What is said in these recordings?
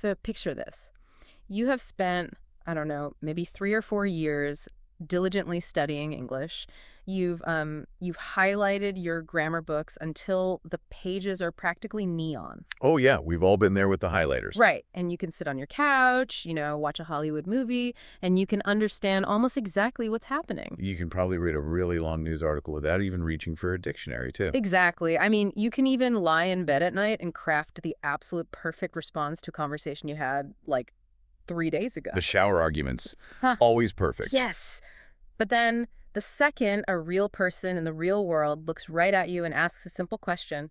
So picture this. You have spent, I don't know, maybe 3 or 4 years diligently studying English. You've highlighted your grammar books until the pages are practically neon. Oh, yeah, we've all been there with the highlighters. Right. And you can sit on your couch, watch a Hollywood movie, and you can understand almost exactly what's happening. You can probably read a really long news article without even reaching for a dictionary, too. Exactly. I mean, you can even lie in bed at night and craft the absolute perfect response to a conversation you had, like, 3 days ago. The shower arguments, Huh. always perfect. Yes. But then the second a real person in the real world looks right at you and asks a simple question,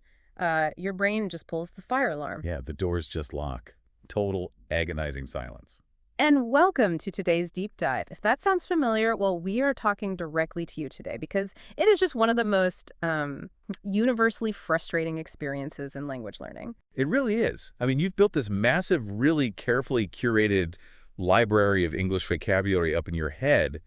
your brain just pulls the fire alarm. Yeah, the doors just lock. Total agonizing silence. And welcome to today's deep dive. If that sounds familiar, well, we are talking directly to you today because it is just one of the most universally frustrating experiences in language learning. It really is. I mean, you've built this massive, really carefully curated library of English vocabulary up in your head,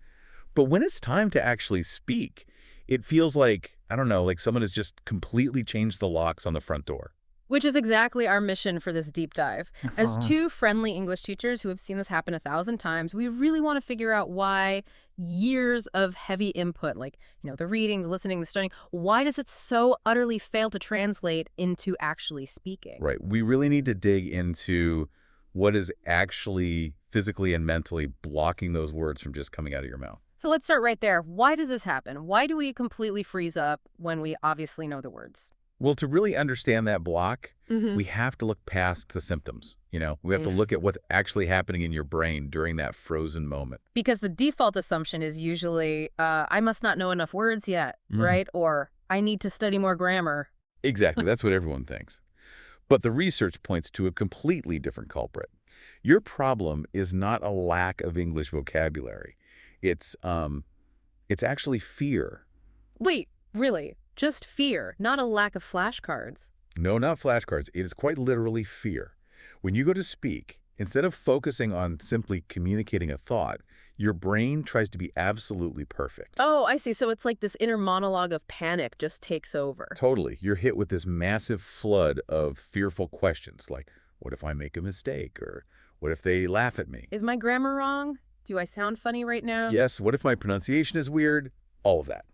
but when it's time to actually speak, it feels like, I don't know, like someone has just completely changed the locks on the front door. Which is exactly our mission for this deep dive. As two friendly English teachers who have seen this happen 1,000 times, we really want to figure out why years of heavy input, like, the reading, the listening, the studying, why does it so utterly fail to translate into actually speaking? Right. We really need to dig into what is actually physically and mentally blocking those words from just coming out of your mouth. So let's start right there. Why does this happen? Why do we completely freeze up when we obviously know the words? Well, to really understand that block, we have to look past the symptoms. We have to look at what's actually happening in your brain during that frozen moment. Because the default assumption is usually, I must not know enough words yet, right? Or I need to study more grammar. Exactly. That's what everyone thinks. But the research points to a completely different culprit. Your problem is not a lack of English vocabulary. It's actually fear. Wait, really? Just fear, not a lack of flashcards. No, not flashcards. It is quite literally fear. When you go to speak, instead of focusing on simply communicating a thought, your brain tries to be absolutely perfect. Oh, I see. So it's like this inner monologue of panic just takes over. Totally. You're hit with this massive flood of fearful questions like, what if I make a mistake? Or what if they laugh at me? Is my grammar wrong? Do I sound funny right now? Yes, what if my pronunciation is weird? All of that.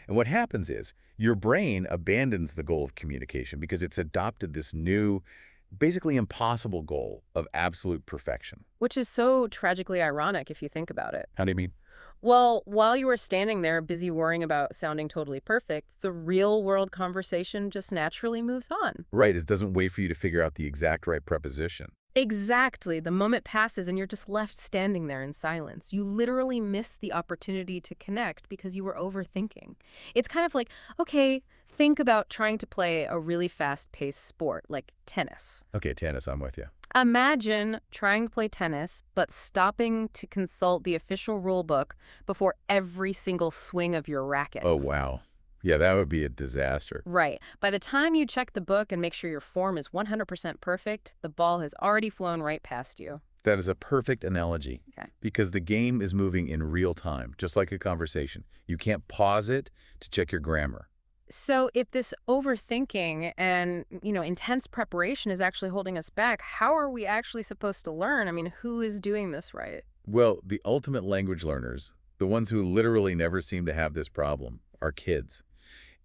And what happens is your brain abandons the goal of communication because it's adopted this new, basically impossible goal of absolute perfection. Which is so tragically ironic if you think about it. How do you mean? Well, while you were standing there busy worrying about sounding totally perfect, the real world conversation just naturally moves on. Right, it doesn't wait for you to figure out the exact right preposition. Exactly. The moment passes and you're just left standing there in silence. You literally miss the opportunity to connect because you were overthinking. It's kind of like, okay, think about trying to play a really fast-paced sport like tennis. Okay, tennis, I'm with you. Imagine trying to play tennis, but stopping to consult the official rule book before every single swing of your racket. Oh, wow. Yeah, that would be a disaster. Right. By the time you check the book and make sure your form is 100% perfect, the ball has already flown right past you. That is a perfect analogy. Okay. Because the game is moving in real time, just like a conversation. You can't pause it to check your grammar. So if this overthinking and, intense preparation is actually holding us back, how are we actually supposed to learn? I mean, who is doing this right? Well, the ultimate language learners, the ones who literally never seem to have this problem, are kids.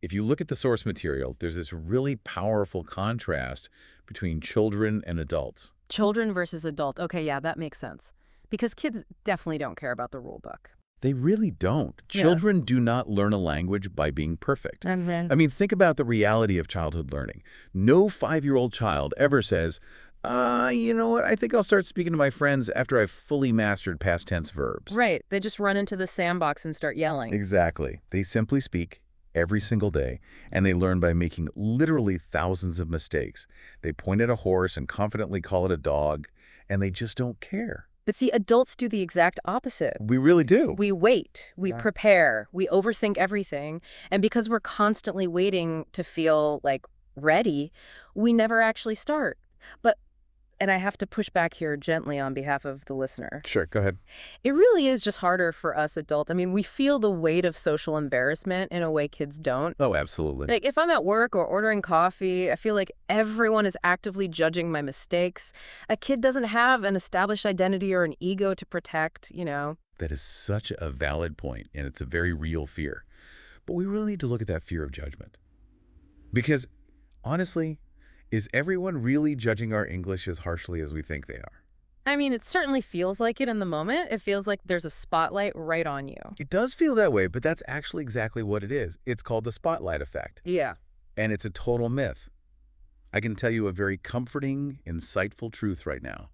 If you look at the source material, there's this really powerful contrast between children and adults. Children versus adult. Okay, yeah, that makes sense. Because kids definitely don't care about the rule book. They really don't. Yeah. Children do not learn a language by being perfect. I mean, think about the reality of childhood learning. No 5-year-old child ever says, you know what, I think I'll start speaking to my friends after I've fully mastered past tense verbs. Right. They just run into the sandbox and start yelling. Exactly. They simply speak every single day, and they learn by making literally thousands of mistakes. They point at a horse and confidently call it a dog, and they just don't care. But see, adults do the exact opposite. We really do. We wait, we prepare, we overthink everything, and because we're constantly waiting to feel, like, ready, we never actually start. But and I have to push back here gently on behalf of the listener. Sure, go ahead. It really is just harder for us adults. I mean, we feel the weight of social embarrassment in a way kids don't. Oh, absolutely. Like, if I'm at work or ordering coffee, I feel like everyone is actively judging my mistakes. A kid doesn't have an established identity or an ego to protect, you know. That is such a valid point, and it's a very real fear. But we really need to look at that fear of judgment. Because, honestly, is everyone really judging our English as harshly as we think they are? I mean, it certainly feels like it in the moment. It feels like there's a spotlight right on you. It does feel that way, but that's actually exactly what it is. It's called the spotlight effect, Yeah. and it's a total myth. I can tell you a very comforting, insightful truth right now.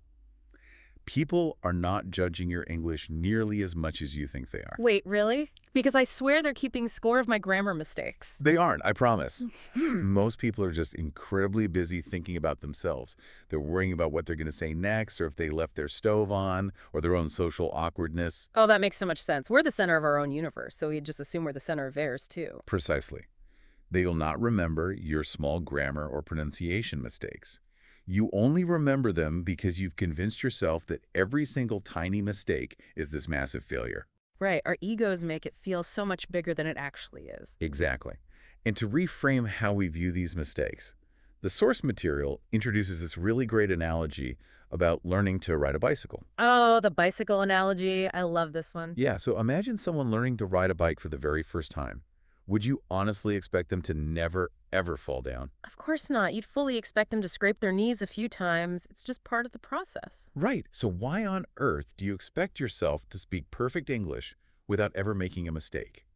People are not judging your English nearly as much as you think they are. Wait, really? Because I swear they're keeping score of my grammar mistakes. They aren't, I promise. Most people are just incredibly busy thinking about themselves. They're worrying about what they're going to say next, or if they left their stove on, or their own social awkwardness. Oh, that makes so much sense. We're the center of our own universe, so we just assume we're the center of theirs, too. Precisely. They will not remember your small grammar or pronunciation mistakes. You only remember them because you've convinced yourself that every single tiny mistake is this massive failure. Right, our egos make it feel so much bigger than it actually is. Exactly. And to reframe how we view these mistakes, the source material introduces this really great analogy about learning to ride a bicycle. Oh, the bicycle analogy. I love this one. Yeah, so imagine someone learning to ride a bike for the very first time. Would you honestly expect them to never, ever fall down? Of course not. You'd fully expect them to scrape their knees a few times. It's just part of the process. Right. So why on earth do you expect yourself to speak perfect English without ever making a mistake?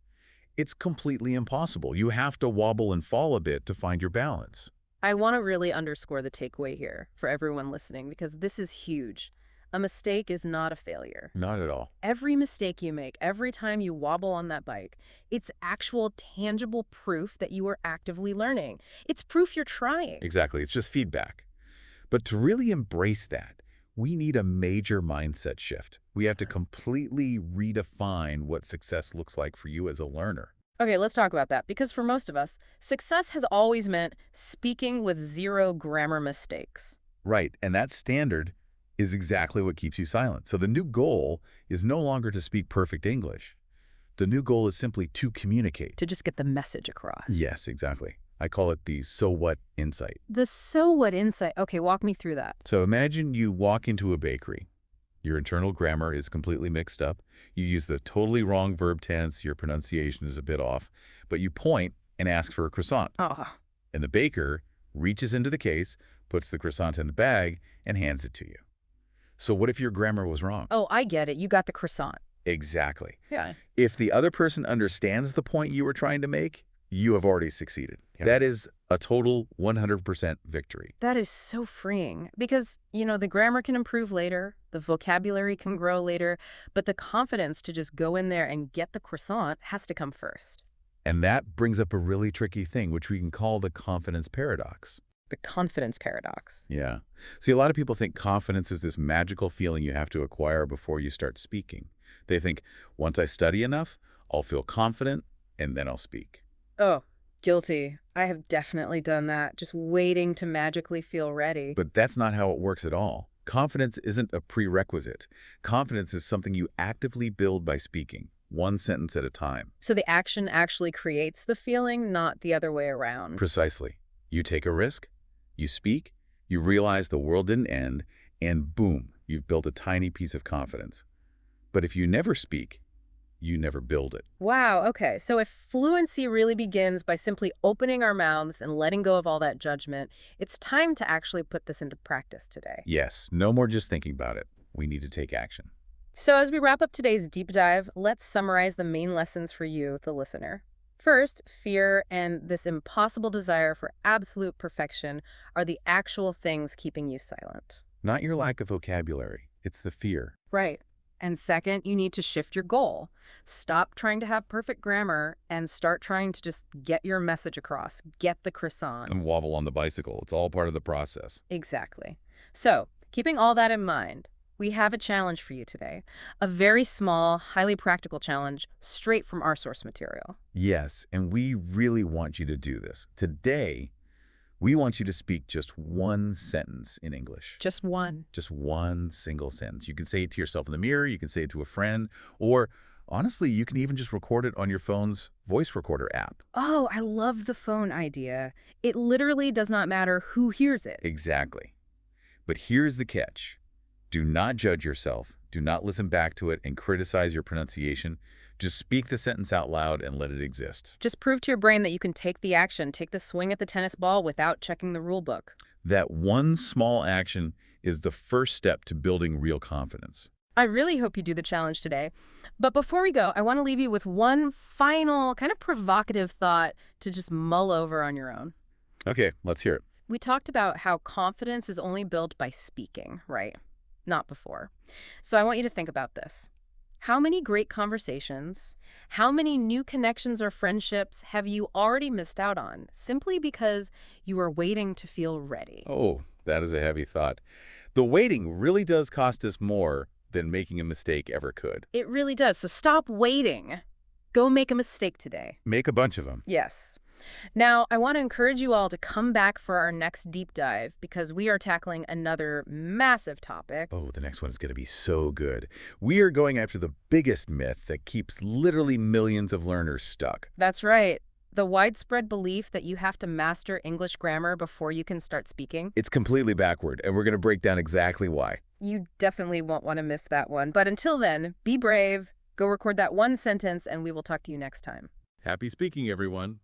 It's completely impossible. You have to wobble and fall a bit to find your balance. I want to really underscore the takeaway here for everyone listening because this is huge. A mistake is not a failure. Not at all. Every mistake you make, every time you wobble on that bike, it's actual tangible proof that you are actively learning. It's proof you're trying. Exactly. It's just feedback. But to really embrace that, we need a major mindset shift. We have to completely redefine what success looks like for you as a learner. Okay, let's talk about that because for most of us, success has always meant speaking with zero grammar mistakes. Right. And that standard is exactly what keeps you silent. So the new goal is no longer to speak perfect English. The new goal is simply to communicate. To just get the message across. Yes, exactly. I call it the so what insight. The so what insight. Okay, walk me through that. So imagine you walk into a bakery. Your internal grammar is completely mixed up. You use the totally wrong verb tense. Your pronunciation is a bit off. But you point and ask for a croissant. Oh, And the baker reaches into the case, puts the croissant in the bag, and hands it to you. So what if your grammar was wrong? oh, I get it. You got the croissant. Exactly. Yeah. If the other person understands the point you were trying to make, you have already succeeded. Yeah. That is a total 100% victory. That is so freeing because, you know, the grammar can improve later, the vocabulary can grow later, but the confidence to just go in there and get the croissant has to come first. And that brings up a really tricky thing, which we can call the confidence paradox. The confidence paradox. Yeah. See, a lot of people think confidence is this magical feeling you have to acquire before you start speaking. They think, once I study enough, I'll feel confident, and then I'll speak. Oh, guilty. I have definitely done that, just waiting to magically feel ready. But that's not how it works at all. Confidence isn't a prerequisite. Confidence is something you actively build by speaking, one sentence at a time. So the action actually creates the feeling, not the other way around. Precisely. You take a risk, you speak, you realize the world didn't end, and boom, you've built a tiny piece of confidence. But if you never speak, you never build it. Wow, okay. So if fluency really begins by simply opening our mouths and letting go of all that judgment, it's time to actually put this into practice today. Yes, no more just thinking about it. We need to take action. So as we wrap up today's deep dive, let's summarize the main lessons for you, the listener. First, fear and this impossible desire for absolute perfection are the actual things keeping you silent. Not your lack of vocabulary. It's the fear. Right. And second, you need to shift your goal. Stop trying to have perfect grammar and start trying to just get your message across. Get the croissant. And wobble on the bicycle. It's all part of the process. Exactly. So, keeping all that in mind, we have a challenge for you today. A very small, highly practical challenge straight from our source material. Yes, and we really want you to do this. Today, We want you to speak just one sentence in English. Just one. Just one single sentence. You can say it to yourself in the mirror, you can say it to a friend, or honestly, you can even just record it on your phone's voice recorder app. Oh, I love the phone idea. It literally does not matter who hears it. Exactly. But here's the catch. Do not judge yourself. Do not listen back to it and criticize your pronunciation. Just speak the sentence out loud and let it exist. Just prove to your brain that you can take the action, take the swing at the tennis ball without checking the rule book. That one small action is the first step to building real confidence. I really hope you do the challenge today. But before we go, I want to leave you with one final kind of provocative thought to just mull over on your own. Okay, let's hear it. We talked about how confidence is only built by speaking, right? Not before. So I want you to think about this. How many great conversations, how many new connections or friendships have you already missed out on simply because you were waiting to feel ready? Oh, that is a heavy thought. The waiting really does cost us more than making a mistake ever could. It really does. So stop waiting. Go make a mistake today. Make a bunch of them. Yes. Now, I want to encourage you all to come back for our next deep dive because we are tackling another massive topic. Oh, the next one is going to be so good. We are going after the biggest myth that keeps literally millions of learners stuck. That's right. The widespread belief that you have to master English grammar before you can start speaking. It's completely backward, and we're going to break down exactly why. You definitely won't want to miss that one. But until then, be brave, go record that one sentence, and we will talk to you next time. Happy speaking, everyone.